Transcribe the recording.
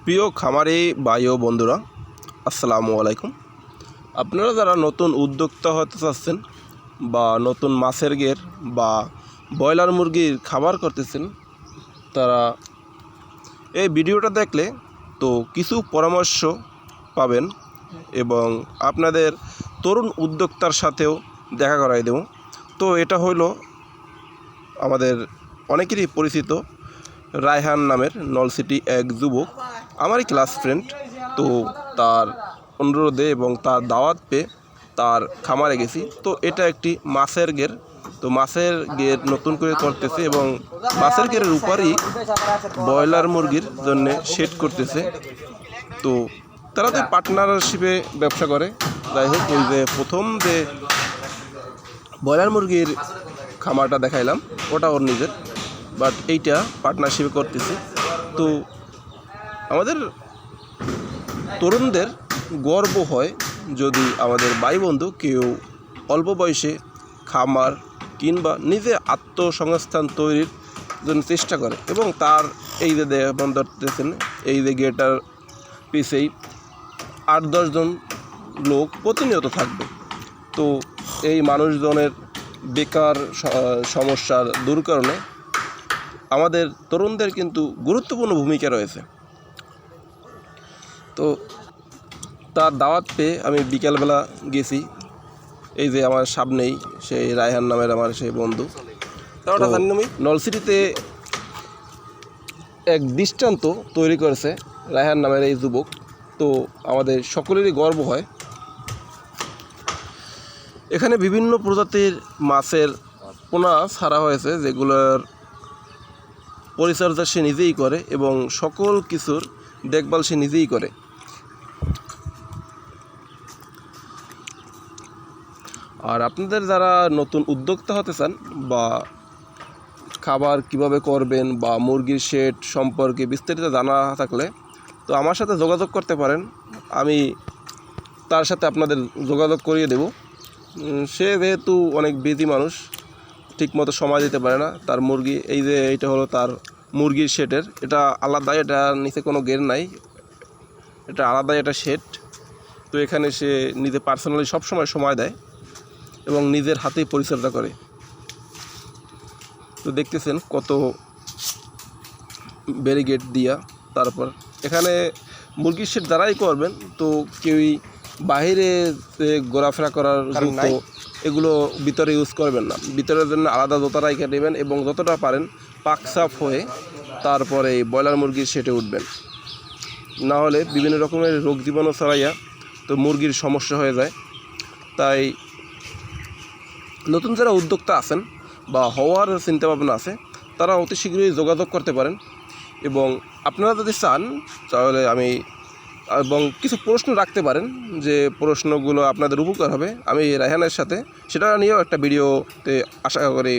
প্রিয় খামারি ভাই ও বন্ধুরা, আসসালামু আলাইকুম। আপনারা যারা নতুন উদ্যোক্তা হতে চাচ্ছেন বা নতুন মাছের ঘের বা ব্রয়লার মুরগির খাবার করতেছেন, তারা এই ভিডিওটা দেখলে তো কিছু পরামর্শ পাবেন এবং আপনাদের তরুণ উদ্যোক্তার সাথেও দেখা করাই দেব। তো এটা হলো আমাদের অনেকেরই পরিচিত রায়হান নামের নলসিটি এক যুবক, আমারই ক্লাস ফ্রেন্ড। তো তার অনুরোধে এবং তার দাওয়াত পেয়ে তার খামারে গেছি। তো এটা একটি মাছের ঘের। তো মাছের ঘের নতুন করে করতেছে এবং মাছের ঘেরের উপরই ব্রয়লার মুরগির জন্য সেট করতেছে। তো তারা তো পার্টনারশিপে ব্যবসা করে। যাই হোক, ওই যে প্রথম যে ব্রয়লার মুরগির খামারটা দেখাইলাম ওটা ওর নিজের, বাট এইটা পার্টনারশিপে করতেছি। তো আমাদের তরুণদের গর্ব হয় যদি আমাদের ভাই বন্ধু কেউ অল্প বয়সে খামার কিংবা নিজে আত্মসংস্থান তৈরির জন্য চেষ্টা করে এবং তার এই যে ধরতেছেন এই যে গেটার পিছেই 8-10 জন লোক প্রতিনিয়ত থাকবে। তো এই মানুষজনের বেকার সমস্যা দূর করণে আমাদের তরুণদের কিন্তু গুরুত্বপূর্ণ ভূমিকা রয়েছে। তো তার দাওয়াত পেয়ে আমি বিকালবেলা গেছি। এই যে আমার সামনেই সেই রায়হান নামের আমার সেই বন্ধু, তাওটা জানি আমি নলসিটিতে এক দৃষ্টান্ত তৈরি করেছে রায়হান নামের এই যুবক। তো আমাদের সকলেরই গর্ব হয়। এখানে বিভিন্ন প্রজাতির মাছের পোনা ছাড়া হয়েছে, যেগুলোর পরিচর্যা সে নিজেই করে এবং সকল কিছুর দেখভাল সে নিজেই করে। আর আপনাদের যারা নতুন উদ্যোক্তা হতে চান বা খাবার কিভাবে করবেন বা মুরগির শেড সম্পর্কে বিস্তারিত জানা থাকলে তো আমার সাথে যোগাযোগ করতে পারেন। আমি তার সাথে আপনাদের যোগাযোগ করিয়ে দেব। সে যেহেতু অনেক বিজি মানুষ, ঠিকমতো সময় দিতে পারে না। তার মুরগি এই যে এইটা হলো তার মুরগির শেডের, এটা আলাদা, এটা নিচে কোনো গের নাই, এটা আলাদা, এটা শেড। তো এখানে সে নিজে পার্সোনালি সবসময় সময় দেয় এবং নিজের হাতেই পরিচর্যা করে। তো দেখতেছেন কত ব্যারিকেড দিয়া। তারপর এখানে মুরগির শেড যারাই করবেন তো কেউই বাহিরে ঘোরাফেরা করার জুতো এগুলো ভিতরে ইউজ করবেন না। ভিতরের জন্য আলাদা জুতা রাইখে নেবেন এবং যতটা পারেন পাক সাফ হয়ে তারপরে ব্রয়লার মুরগির শেডে উঠবেন। না হলে বিভিন্ন রকমের রোগ জীবাণু ছড়াইয়া তো মুরগির সমস্যা হয়ে যায়। তাই নতুন যারা উদ্যোক্তা আছেন বা হওয়ার চিন্তাভাবনা আছে তারা অতি শীঘ্রই যোগাযোগ করতে পারেন। এবং আপনারা যদি চান তাহলে আমি এবং কিছু প্রশ্ন রাখতে পারেন, যে প্রশ্নগুলো আপনাদের উপকার হবে। আমি রায়হানের সাথে সেটা নিয়েও একটা ভিডিওতে আশা করি